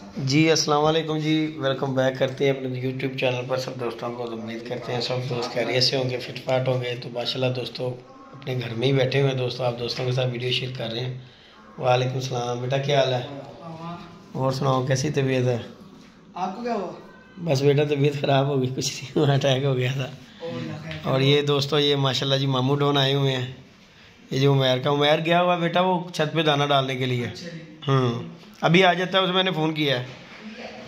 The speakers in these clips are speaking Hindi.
जी अस्सलाम वालेकुम जी। वेलकम बैक करते हैं अपने यूट्यूब चैनल पर सब दोस्तों को। उम्मीद करते हैं सब दोस्त खैरियत से होंगे, फिटफाट होंगे। तो माशाल्लाह दोस्तों अपने घर में ही बैठे हुए हैं दोस्तों, आप दोस्तों के साथ वीडियो शेयर कर रहे हैं। वालेकुम सलाम बेटा, क्या हाल है? और सुनाओ कैसी तबीयत है? आपको क्या हुआ? बस बेटा तबीयत ख़राब हो गई, कुछ नहीं, अटैक हो गया था। और ये दोस्तों ये माशाल्लाह जी मामू डॉन आए हुए हैं। ये जो उमैर गया हुआ बेटा वो छत पे दाना डालने के लिए। अभी आ जाता है, उसे मैंने फ़ोन किया है।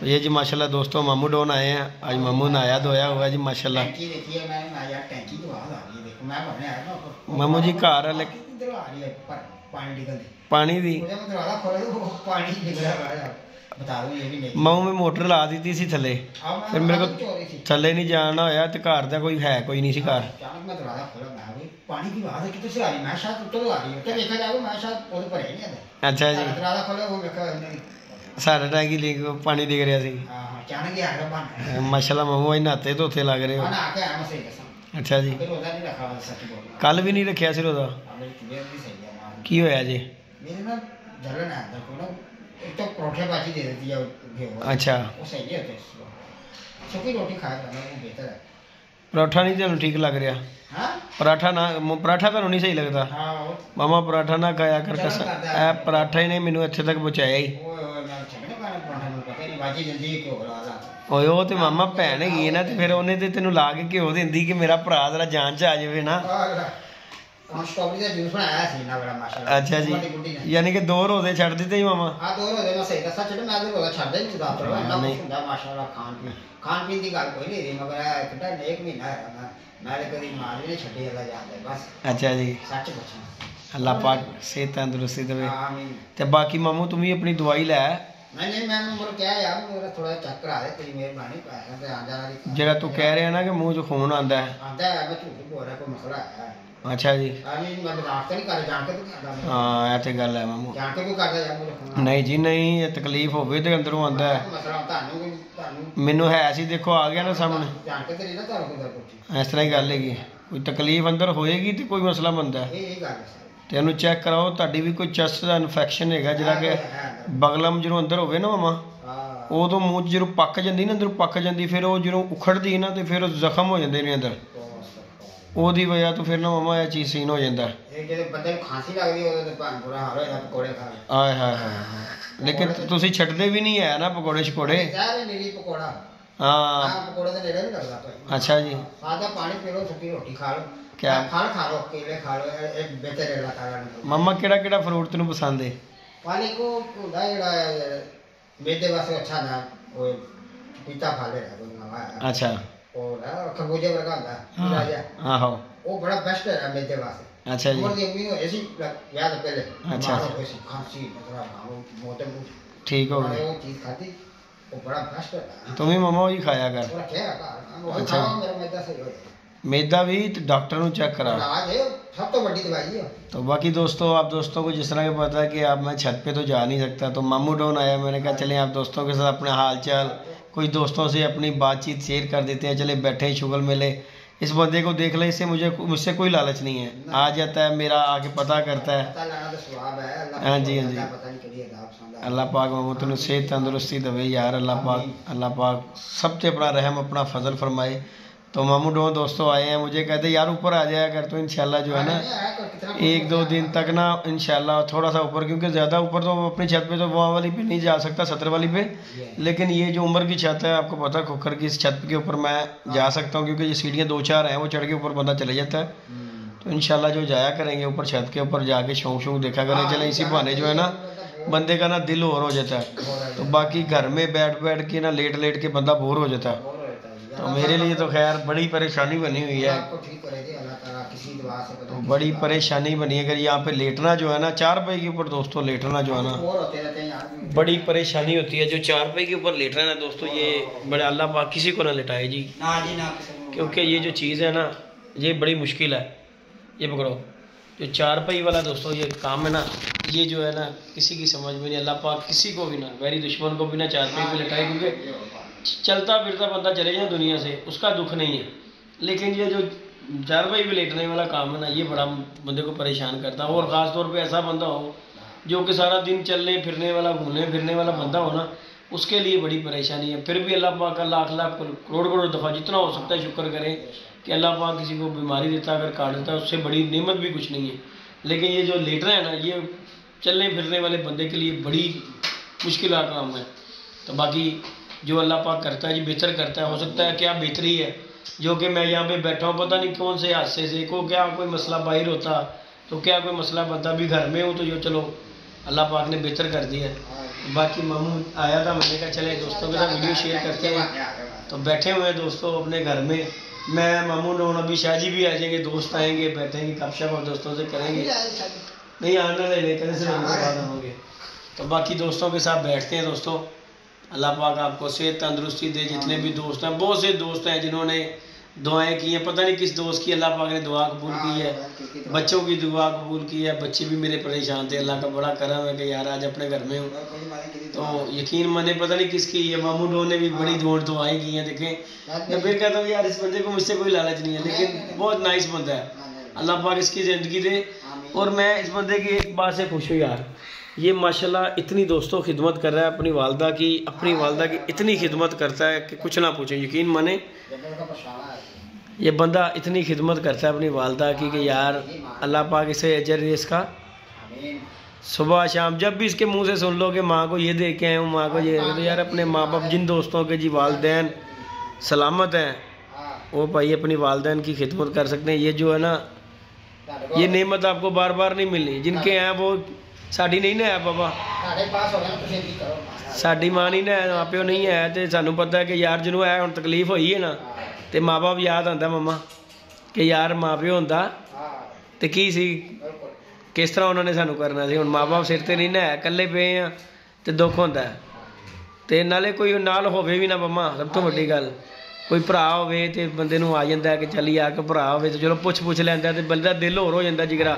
तो ये जी माशाल्लाह दोस्तों मामू डॉन आए हैं। आज मामू नहाया धोया हुआ जी माशाल्लाह। मामू जी घर है पानी दी मामू में मोटर ला दी थी थले, फिर मेरे को थले नहीं जाना होया तो घर का कोई है कोई नहीं सी घर। अच्छा जी, सारा टैंकी लीक पानी दिख रहा सी। माशाल्लाह मामू आज नहाते धोते लग रहे हो। अच्छा जी, कल भी नहीं रखा सिर ओदा की होया जी? अच्छा पराठा नहीं तेन ठीक लग रहा? पराठा ना पराठा तेन नहीं सही लगता? मामा पराठा ना खाया कर, ए पराठा ही नहीं मैनू इत्थे तक पहुँचाया ही। ओए वो तो मामा भैन हैगी ना, तो फिर उन्हें तो तेन ला के घ्यो देंदी कि मेरा भरा जरा जान च आ जाए ना। अच्छा जी, यानी कि 2 रोजे छड़ दिते ही मामा? अच्छा जी, अल्लाह पाक सेहत तंदुरुस्ती देवे। ते बाकी मामू तुम भी अपनी दवाई लै। जेड़ा तू कह रहा है ना कि मुंह च खून आंदा है। अच्छा जी, हाँ ये गल है मामू। नहीं जी नहीं, ये तकलीफ होवे ते अंदरों आंदा है। मैनू है सी देखो आ गया ना सामने। इस तरह ही गल हैगी, कोई तकलीफ अंदर होएगी तो कोई मसला बनता है। तेनू चेक कराओ, ताड़ी भी कोई चेस्ट का इन्फेक्शन है जिहड़ा कि बगलम जो अंदर होवे ना मामा, उदों मूँह जो पक जाती ना, अंदर पक जाती, फिर वो जो उखड़ती ना तो फिर जख्म हो जाते हैं अंदर। ओदी वजह तो फिर ना मामा यह चीज़ सीन हो जाता है। हाय हाय हाय, लेकिन तुसी छड्डदे भी नहीं है ना पकौड़े शकौड़े? हाँ अच्छा जी, क्या मम्मा केड़ा केड़ा फ्रूट तेन पसंद है? अच्छा आहो वो बड़ा बेस्ट है मेरे वास्ते। अच्छा जी, अच्छा ठीक हो गया, तुम भी मामा वही खाया कर। अच्छा मैदा भी डॉक्टर को चेक करा, सब तो बड़ी दवाई है। तो बाकी दोस्तों आप दोस्तों को जिस तरह का पता है कि आप मैं छत पे तो जा नहीं सकता, तो मामू डॉन आया, मैंने कहा चलें आप दोस्तों के साथ अपने हाल चाल कुछ दोस्तों से अपनी बातचीत शेयर कर देते हैं। चले बैठे शुगल मिले, इस बंदे को देख ले, इससे मुझसे कोई लालच नहीं है, आ जाता है मेरा आके पता करता है। हाँ जी हाँ जी, अल्लाह पाक मामू तेन सेहत तंदुरुस्ती दवे यार, अल्लाह पाक सब पे अपना रहम अपना फजल फरमाए। तो मामू डॉन दोस्तों आए हैं, मुझे कहते यार ऊपर आ जाया कर, तो इंशाल्लाह जो है ना 1-2 दिन तक ना इंशाल्लाह थोड़ा सा ऊपर, क्योंकि ज़्यादा ऊपर तो अपनी छत पे तो वहाँ वाली पे नहीं जा सकता 70 वाली पे, लेकिन ये जो उम्र की छत है आपको पता है खोखर की, इस छत के ऊपर मैं जा सकता हूँ, क्योंकि ये सीढ़ियाँ 2-4 हैं, वो चढ़ के ऊपर बंदा चले जाता है। तो इंशाल्लाह जो जाया करेंगे ऊपर छत के ऊपर जाके शौक शौक देखा करें। चले इसी बहाने जो है ना बंदे का ना दिल और हो जाता है, तो बाकी घर में बैठ बैठ के ना लेट लेट के बंदा बोर हो जाता है। तो मेरे लिए तो खैर बड़ी परेशानी बनी हुई है, तो बड़ी परेशानी बनी है। अगर यहाँ पे लेटना जो है ना 4 रुपये के ऊपर दोस्तों लेटना जो है ना बड़ी परेशानी होती है। जो 4 रुपये के ऊपर लेटना है ना दोस्तों, ये बड़े अल्लाह पाक किसी को ना लेटाए जी, क्योंकि ये जो चीज़ है ना ये बड़ी मुश्किल है। ये पकड़ो जो 4 रुपये वाला दोस्तों ये काम है ना, ये जो है ना किसी की समझ में नहीं। अल्लाह पाक किसी को भी ना, मेरी दुश्मन को भी ना 4 रुपये पे लेटाए, क्योंकि चलता फिरता बंदा चले जाए दुनिया से उसका दुख नहीं है, लेकिन ये जो 4 रुपये भी लेटने वाला काम है ना ये बड़ा बंदे को परेशान करता है। और ख़ास तौर पे ऐसा बंदा हो जो कि सारा दिन चलने फिरने वाला घूमने फिरने वाला बंदा हो ना, उसके लिए बड़ी परेशानी है। फिर भी अल्लाह पाक का लाख लाख करोड़ करोड़ दफ़ा जितना हो सकता है शुक्र करें कि अल्लाह पाक किसी को बीमारी देता है, अगर काट देता है, उससे बड़ी नेमत भी कुछ नहीं है। लेकिन ये जो लीडर है ना, ये चलने फिरने वाले बंदे के लिए बड़ी मुश्किल काम है। तो बाकी जो अल्लाह पाक करता है जी बेहतर करता है। हो सकता है क्या बेहतरी है जो कि मैं यहाँ पे बैठा हूँ, पता नहीं कौन से हादसे से को क्या कोई मसला बाहर होता तो क्या कोई मसला बनता, भी घर में हूँ तो जो चलो अल्लाह पाक ने बेहतर कर दिया है। बाकी मामू आया था, मैंने कहा चले दोस्तों के साथ वीडियो शेयर करते हैं। तो बैठे हुए हैं दोस्तों अपने घर में, मैं मामू नोन अभी शाहजी भी आ जाएंगे, दोस्त आएंगे, बैठेंगे गपशप और दोस्तों से करेंगे। नहीं आना ले कहीं से बाद होंगे। तो बाकी दोस्तों के साथ बैठते हैं। दोस्तों अल्लाह पाक आपको सेहत तंदुरुस्ती दे। जितने भी दोस्त हैं, बहुत से दोस्त हैं जिन्होंने दुआएं की हैं, पता नहीं किस दोस्त की अल्लाह पाक ने दुआ कबूल की है, बच्चों की दुआ कबूल की है। बच्चे भी मेरे परेशान थे, अल्लाह का बड़ा करम है कि यार आज अपने घर में हूँ। तो यकीन माने पता नहीं किसकी है, मामू लोगों ने भी बड़ी दुआएं की हैं। देखें मैं फिर कहता हूँ यार इस बंदे को मुझसे कोई लालच नहीं है, लेकिन बहुत नाइस बंदा है, अल्लाह पाक इसकी ज़िंदगी दे। और मैं इस बंदे की एक बात से खुश हूँ यार, ये माशाल्लाह इतनी दोस्तों खिदमत कर रहा है अपनी वालदा की इतनी खिदमत करता है कि कुछ ना पूछें। यकीन माने ये बंदा इतनी खिदमत करता है अपनी वालदा की कि यार अल्लाह पाक इसे अजर दे इसका। सुबह शाम जब भी इसके मुंह से सुन लो कि माँ को ये दे के आए हूँ, माँ को ये, तो यार अपने माँ बाप जिन दोस्तों के जी वालदैन सलामत हैं वो भाई अपनी वालदैन की खिदमत कर सकते हैं। ये जो है ना, ये नेमत आपको बार बार नहीं मिलनी। जिनके हैं वो साड़ी नहीं ना है बाबा, साड़ी माँ नहीं ना है, माँ प्यो नहीं है, तो सानू पता है कि यार जिन्होंने है हम तकलीफ हुई है ना, तो माँ बाप याद आता मम्मा कि यार माँ प्यो होंदा तो की सी, किस तरह उन्होंने सानू करना सी। हुण माँ बाप सिर ते नहीं ना है, कल्ले पे हैं तो दुख होंदा है। तो नाले कोई नाल होवे भी ना मम्मा, सब तो वड्डी गल कोई भरा होवे ते बंदे नूं आ जांदा है कि चल यार कोई भरा होवे तो चलो पुछ लैंदा, ते बंदा दिल होर हो जांदा जिगरा।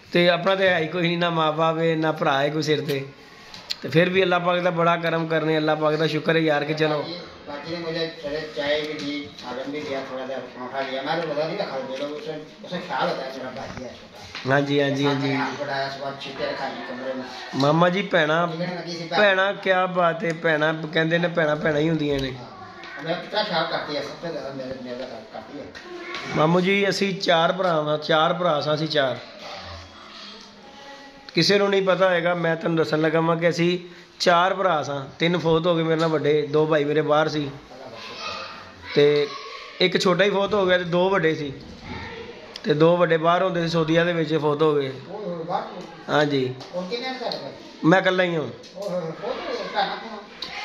तो अपना तो है ही कोई नहीं, ना माँ बाप है ना भरा है कोई सिर ते। तो फिर भी अल्लाह पाक का बड़ा करम करने, अल्लाह पाक का शुक्र है यार कि चलो। हाँ जी हाँ जी हाँ जी मामा जी भैणा भैणा क्या बात है, भैणा कहते ने भैणा भैणा ही होंदियां ने। मामू जी असी चार भरा सा, असी चार, किसी को नहीं पता होगा, मैं तुम दसन लगा मैं कि असी चार भरा सा। 3 फौत हो गए मेरे नाल वड्डे, 2 भाई मेरे बाहर सी, ते एक छोटा ही फौत हो गया, तो 2 वड्डे सी, ते 2 वड्डे बाहर होंदे सी सऊदीया दे विच फौत हो गए। हाँ जी मैं कल्ला ही हूँ,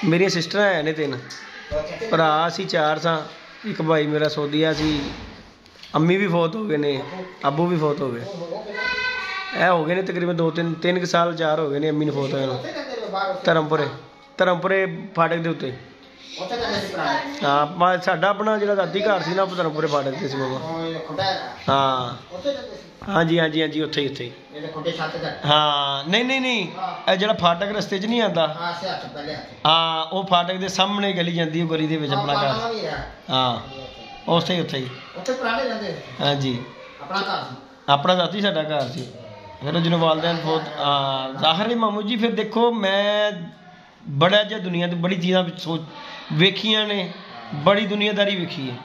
मेरी सिस्टर है ने 3 भरा असी 4 सा, एक भाई मेरा सऊदीया सी, अम्मी भी फौत हो गए ने, अबू भी फौत हो गए, ए हो गए ने तकरीबन 2-3 साल 4 हो गए ने अम्मी ने फौत होए। धर्मपुरे फाटक के उत्ते। हाँ साडा अपना जो दादी घर से ना धर्मपुरे फाटक से बाबा। हाँ हाँ जी हाँ जी हाँ जी उत्थे ही हाँ नहीं जो फाटक रस्ते च नहीं आता, हाँ वो फाटक के सामने गली जाती है, गली के अपना घर। हाँ उत्थे ही हाँ जी अपना दादी साडा घर से। फिर जो वालदैन बहुत जाहिर है मामू जी। फिर देखो मैं बड़ा जिहा दुनिया तो बड़ी चीज़ां सोच वेखियां ने, बड़ी दुनियादारी वेखी है।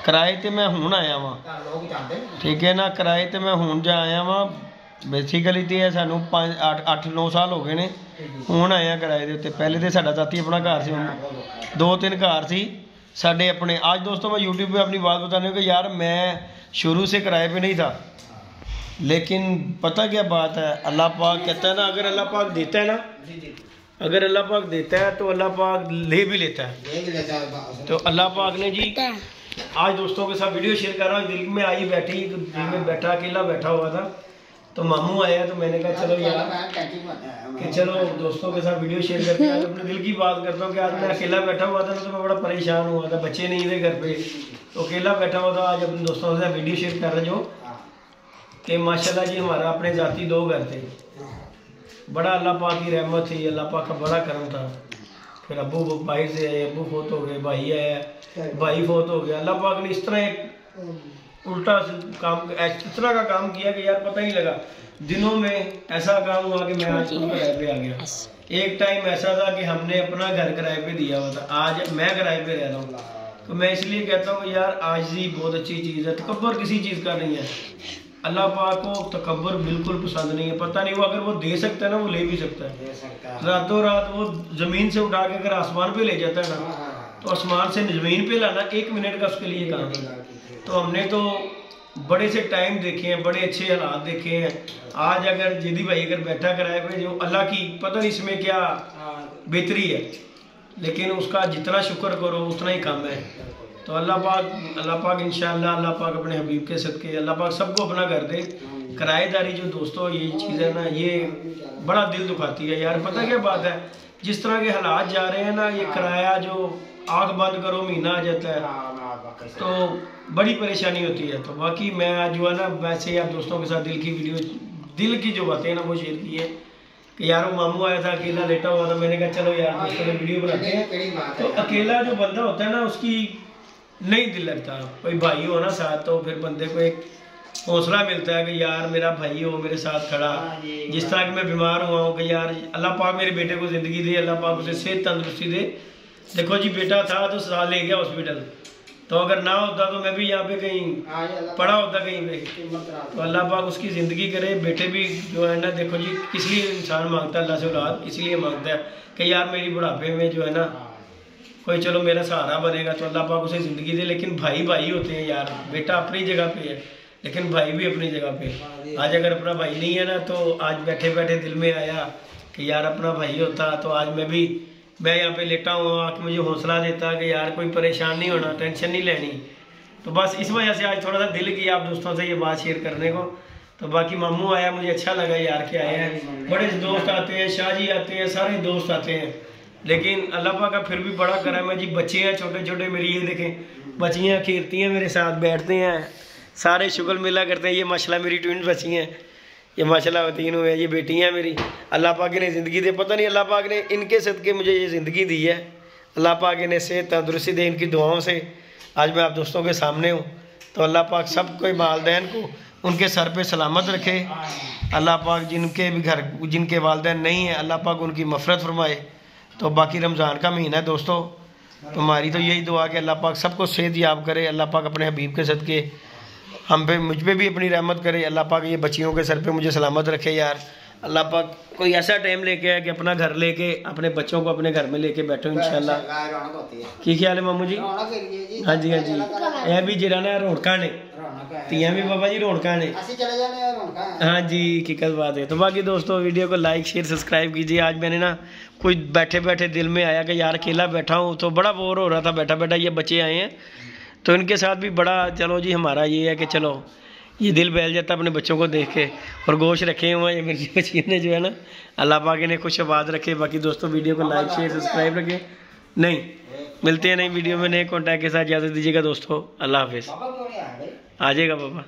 किराए ते मैं हुण आया वां, ठीक है ना, किराए ते मैं हुण जा आया वां। बेसिकली तो है सानू 8-9 साल हो गए ने हुण आया किराए दे उत्ते। पहले तो साडा जाती अपना घर से, 2-3 घर सी साडे अपने। आज दोस्तों मैं यूट्यूब पे अपनी बात बताने हूँ कि यार मैं शुरू से किराए पे नहीं था, लेकिन पता क्या बात है, अल्लाह पाक कहता है ना, अगर अल्लाह पाक देता है ना, अगर अल्लाह पाक देता है तो अल्लाह पाक ले भी लेता है। तो अल्लाह पाक ने जी आज दोस्तों के साथ वीडियो शेयर कर रहा हूँ, दिल में आई बैठी, तो दिल में बैठा अकेला बैठा हुआ था, तो मामू आया तो मैंने कहा चलो यार कि चलो दोस्तों के साथ वीडियो शेयर करके आज अपने दिल की बात करता हूँ कि आज मैं अकेला बैठा हुआ था तो मैं बड़ा परेशान हुआ था, बच्चे नहीं थे घर पे, तो अकेला बैठा हुआ था। आज अपने दोस्तों के साथ वीडियो शेयर कर रहे जो कि माशाल्लाह जी हमारा अपने जाती 2 घर थे, बड़ा अल्लाह पाक की रहमत थी, अल्लाह पाक का बड़ा करम था। फिर अबू बाहर से आए, अबू फौत हो गए, भाई आया, भाई फौत हो गया। अल्लाह पाक ने इस तरह एक उल्टा काम, इस तरह का काम किया कि यार पता ही लगा, दिनों में ऐसा काम हुआ कि मैं आज पे आ गया। एक टाइम ऐसा था कि हमने अपना घर किराए पे दिया हुआ था, आज मैं किराए पे रह रहा हूँ। तो मैं इसलिए कहता हूँ यार आजिज़ी बहुत अच्छी चीज़ है, तकब्बर किसी चीज़ का नहीं है। अल्लाह पाक को तकब्बर बिल्कुल पसंद नहीं है। पता नहीं वो अगर वो दे सकता है ना, वो ले भी सकता है। रातों रात वो ज़मीन से उठा के अगर आसमान पे ले जाता है ना, तो आसमान से ज़मीन पे लाना 1 मिनट का उसके लिए काम है। तो हमने तो बड़े से टाइम देखे हैं, बड़े अच्छे हालात देखे हैं। आज अगर जिदी भाई अगर बैठा किराए पे, जो अल्लाह की पता नहीं इसमें क्या बेहतरी है, लेकिन उसका जितना शुक्र करो उतना ही कम है। तो अल्लाह पाक इंशाअल्लाह अल्लाह पाक अपने हबीब के सदके अल्लाह पाक सबको अपना कर दे। किराएदारी जो दोस्तों ये चीज़ है ना, ये बड़ा दिल दुखाती है यार। पता क्या बात है, जिस तरह के हालात जा रहे हैं ना, ये किराया जो आँख बंद करो महीना आ जाता है, तो बड़ी परेशानी होती है। तो बाकी मैं आज जो है ना, वैसे ही आप दोस्तों के साथ दिल की जो बातें हैं ना वो शेयर की है कि यार वो मामू आया था, अकेला लेटा हुआ था। मैंने कहा चलो यार दोस्तों ने वीडियो बनाते हैं। तो अकेला जो बंदा होता है ना, उसकी नहीं दिल लगता। कोई भाई हो ना साथ, तो फिर बंदे को एक हौसला मिलता है कि यार मेरा भाई हो मेरे साथ खड़ा। जिस तरह कि मैं बीमार हुआ हूँ कि यार अल्लाह पाक मेरे बेटे को ज़िंदगी दे, अल्लाह पाक उसे सेहत तंदुरुस्ती दे। देखो जी, बेटा था तो साल ले गया हॉस्पिटल, तो अगर ना होता तो मैं भी यहाँ पे कहीं पड़ा होता कहीं पे। तो अल्लाह पाक उसकी ज़िंदगी करे। बेटे भी जो है ना, देखो जी किस लिए इंसान मांगता है अल्लाह से औलाद, इसलिए मांगता है कि यार मेरी बुढ़ापे में जो है ना कोई चलो मेरा सहारा बनेगा, तो अल्लाह पाक उसे ज़िंदगी दे। लेकिन भाई भाई होते हैं यार। बेटा अपनी जगह पे है, लेकिन भाई भी अपनी जगह पे। आज अगर अपना भाई नहीं है ना, तो आज बैठे बैठे दिल में आया कि यार अपना भाई होता तो आज मैं यहाँ पे लेटा हूँ, आके मुझे हौसला देता कि यार कोई परेशान नहीं होना, टेंशन नहीं लेनी। तो बस इस वजह से आज थोड़ा सा दिल किया आप दोस्तों से ये बात शेयर करने को। तो बाकी मामू आया, मुझे अच्छा लगा यार के आए हैं। बड़े दोस्त आते हैं, शाहजी आते हैं, सारे दोस्त आते हैं। लेकिन अल्लाह पाक का फिर भी बड़ा करम है जी। बच्चे हैं छोटे छोटे मेरी, ये देखें बच्चियाँ खेलती हैं मेरे साथ, बैठते हैं, सारे शुगल मिला करते हैं। ये माशाल्लाह मेरी ट्विन्स बच्ची हैं, ये माशाल्लाह तीनों है, ये बेटियाँ मेरी। अल्लाह पाक ने ज़िंदगी दे, पता नहीं अल्लाह पाक ने इनके सदके मुझे ये ज़िंदगी दी है। अल्लाह पाक ने सेहत तंदुरुस्ती दे, इनकी दुआओं से आज मैं आप दोस्तों के सामने हूँ। तो अल्लाह पाक सब कोई वालदैन को उनके सर पे सलामत रखे। अल्लाह पाक जिनके भी घर जिनके वालदैन नहीं हैं, अल्लाह पाक उनकी मफ़रत फरमाए। तो बाकी रमज़ान का महीना है दोस्तों, तो हमारी तो यही दुआ कि अल्लाह पाक सबको सेहत याब करे। अल्लाह पाक अपने हबीब के सदके हम पे मुझ पे भी अपनी रहमत करे। अल्लाह पाक ये बच्चियों के सर पे मुझे सलामत रखे यार। अल्लाह पाक कोई ऐसा टाइम लेके आए कि अपना घर लेके अपने बच्चों को अपने घर में लेके बैठो इंशाल्लाह। की ख्याल है मामू जी? हाँ जी हाँ जी, यह भी जरा ना रौनका ने तियां भी बाबा जी रौनका ने। हाँ जी हकीकत बात है। तो बाकी दोस्तों वीडियो को लाइक शेयर सब्सक्राइब कीजिए। आज मैंने ना कुछ बैठे बैठे दिल में आया कि यार अकेला बैठा हूँ तो बड़ा बोर हो रहा था बैठा बैठा। ये बच्चे आए हैं तो इनके साथ भी बड़ा चलो जी हमारा ये है कि चलो ये दिल बहल जाता अपने बच्चों को देख के। और गोश्त रखे हुए हैं ये मेरी बच्चियों ने जो है ना, अल्लाह पाक ने खुश आबाद रखे। बाकी दोस्तों वीडियो को लाइक शेयर सब्सक्राइब रखें। नहीं मिलते हैं नई वीडियो में नए कॉन्टैक्ट के साथ। इजाज़त दीजिएगा दोस्तों, अल्लाह हाफिज़। आ जाएगा पापा।